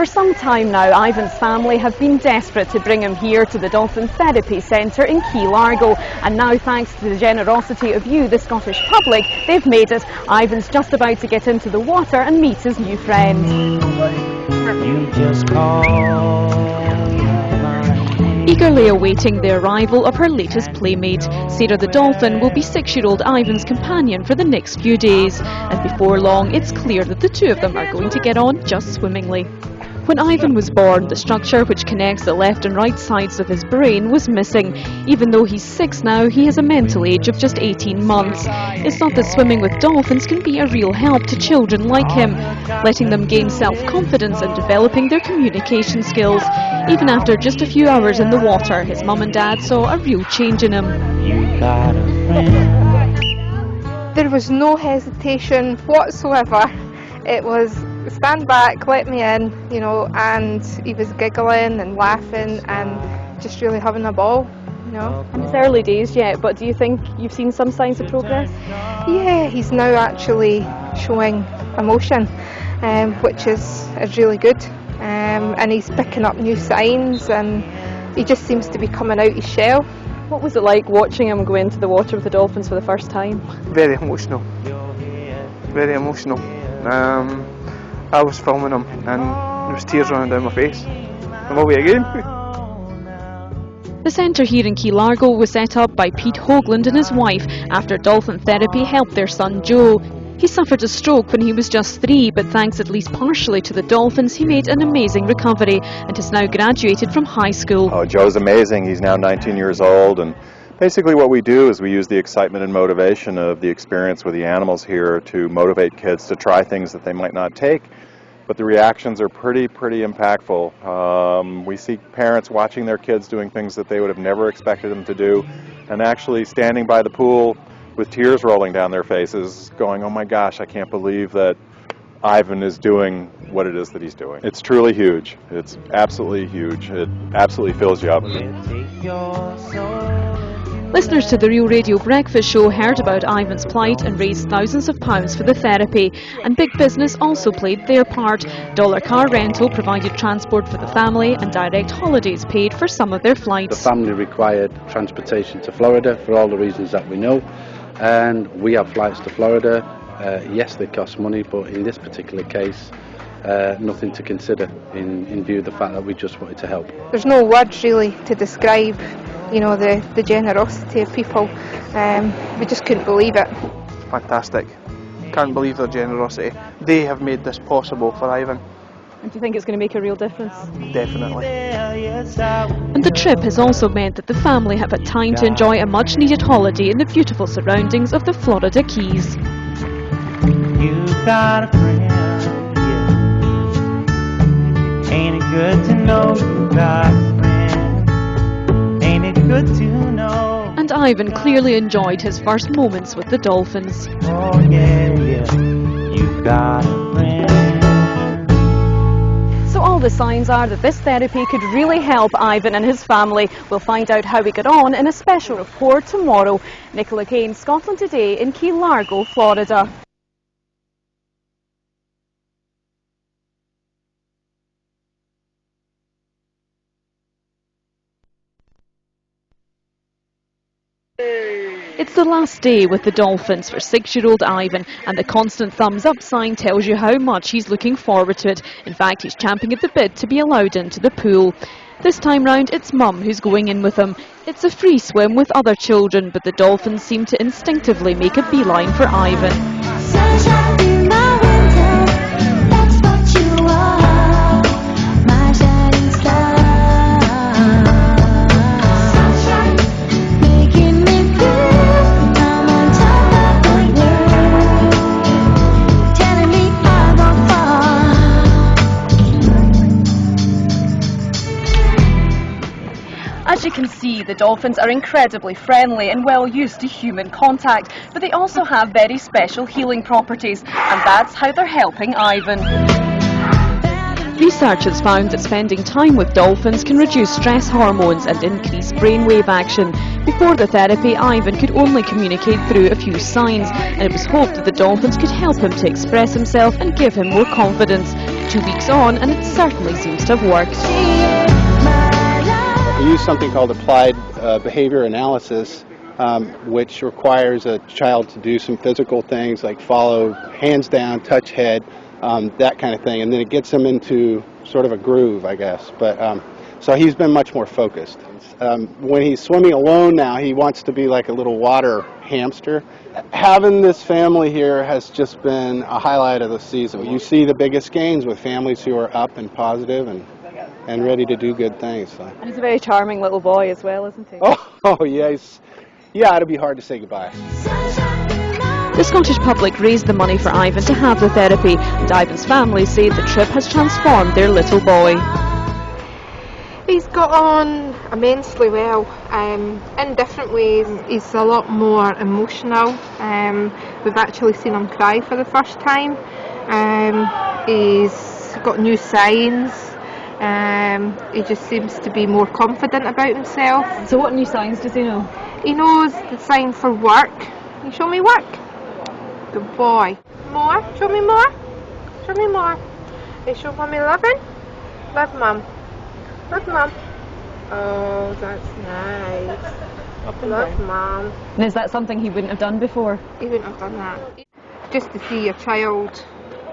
For some time now, Ivan's family have been desperate to bring him here to the Dolphin Therapy Centre in Key Largo, and now thanks to the generosity of you, the Scottish public, they've made it. Ivan's just about to get into the water and meet his new friend. You just Eagerly awaiting the arrival of her latest playmate, Sarah the Dolphin will be 6-year-old Ivan's companion for the next few days, and before long it's clear that the two of them are going to get on just swimmingly. When Ivan was born, the structure which connects the left and right sides of his brain was missing. Even though he's 6 now, he has a mental age of just 18 months. It's not that swimming with dolphins can be a real help to children like him, letting them gain self-confidence and developing their communication skills. Even after just a few hours in the water, his mum and dad saw a real change in him. You got a friend. There was no hesitation whatsoever. It was stand back, let me in, you know, and he was giggling and laughing and just really having a ball, you know. And it's early days yet, but do you think you've seen some signs of progress? Yeah, he's now actually showing emotion, which is really good, and he's picking up new signs and he just seems to be coming out his shell. What was it like watching him go into the water with the dolphins for the first time? Very emotional. Very emotional. I was filming him and there was tears running down my face. I'm away again. The centre here in Key Largo was set up by Pete Hoagland and his wife after Dolphin Therapy helped their son Joe. He suffered a stroke when he was just 3, but thanks at least partially to the dolphins, he made an amazing recovery and has now graduated from high school. Oh, Joe's amazing. He's now 19 years old, and basically what we do is we use the excitement and motivation of the experience with the animals here to motivate kids to try things that they might not take. But the reactions are pretty impactful. We see parents watching their kids doing things that they would have never expected them to do, and actually standing by the pool with tears rolling down their faces, going, oh my gosh, I can't believe that Ivan is doing what it is that he's doing. It's truly huge. It's absolutely huge. It absolutely fills you up. Listeners to the Real Radio Breakfast Show heard about Ivan's plight and raised thousands of pounds for the therapy. And big business also played their part. Dollar car rental provided transport for the family and direct holidays paid for some of their flights. The family required transportation to Florida for all the reasons that we know. And we have flights to Florida. Yes, they cost money, but in this particular case, nothing to consider in view of the fact that we just wanted to help. There's no words really to describe, you know, the generosity of people. We just couldn't believe it. Fantastic. Can't believe their generosity. They have made this possible for Ivan. And do you think it's going to make a real difference? Definitely. And the trip has also meant that the family have had time to enjoy a much needed holiday in the beautiful surroundings of the Florida Keys. You got a friend, yeah. Ain't it good to know you got a friend? Ain't it good to know? And Ivan clearly enjoyed his first moments with the dolphins. Oh yeah, you got a friend. So all the signs are that this therapy could really help Ivan and his family. We'll find out how we get on in a special report tomorrow. Nicola Kane, Scotland Today in Key Largo, Florida. It's the last day with the dolphins for 6-year-old Ivan, and the constant thumbs up sign tells you how much he's looking forward to it. In fact, he's champing at the bit to be allowed into the pool. This time round, it's Mum who's going in with him. It's a free swim with other children, but the dolphins seem to instinctively make a beeline for Ivan. Sunshine in my winter, that's what you are, my shining star. Sunshine, making me feel I'm on top of the world, telling me I won't fall. As you can see, the dolphins are incredibly friendly and well used to human contact, but they also have very special healing properties, and that's how they're helping Ivan. Research has found that spending time with dolphins can reduce stress hormones and increase brainwave action. Before the therapy, Ivan could only communicate through a few signs, and it was hoped that the dolphins could help him to express himself and give him more confidence. 2 weeks on, and it certainly seems to have worked. We use something called applied behavior analysis, which requires a child to do some physical things like follow, hands down, touch head, that kind of thing, and then it gets him into sort of a groove, I guess. But so he's been much more focused. When he's swimming alone now, he wants to be like a little water hamster. Having this family here has just been a highlight of the season. You see the biggest gains with families who are up and positive and ready to do good things. So. And he's a very charming little boy as well, isn't he? Oh yes. Yeah, it'd be hard to say goodbye. The Scottish public raised the money for Ivan to have the therapy, and Ivan's family say the trip has transformed their little boy. He's got on immensely well, in different ways. He's a lot more emotional. We've actually seen him cry for the first time. He's got new signs. He just seems to be more confident about himself. So what new signs does he know? He knows the sign for work. Can you show me work? Good boy. More? Show me more? Show me more. Hey, show mommy loving? Love mum. Love mum. Oh, that's nice. Love mum. And is that something he wouldn't have done before? He wouldn't have done that. Just to see a child,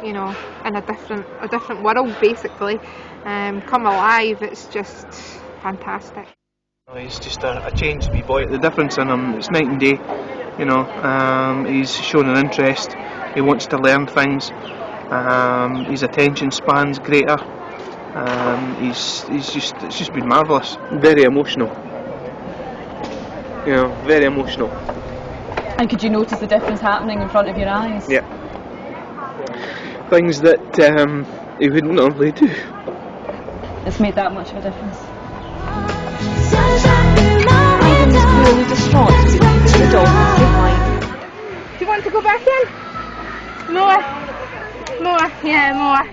you know, in a different world, basically, come alive, it's just fantastic. He's just a changed wee boy. The difference in him, it's night and day. You know, he's shown an interest. He wants to learn things. His attention span's greater. It's just been marvellous. Very emotional. You know, very emotional. And could you notice the difference happening in front of your eyes? Yeah. Things that he wouldn't normally do. It's made that much of a difference. Ivan is clearly distraught to be leaving the Dolphins behind. Do you want to go back in? More. More, yeah, more.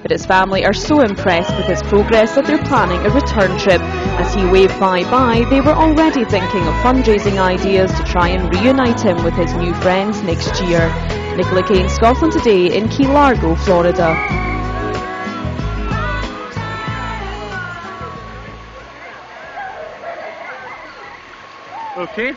But his family are so impressed with his progress that they're planning a return trip. As he waved bye-bye, they were already thinking of fundraising ideas to try and reunite him with his new friends next year. Nicola Kane, Scotland Today in Key Largo, Florida. Okay.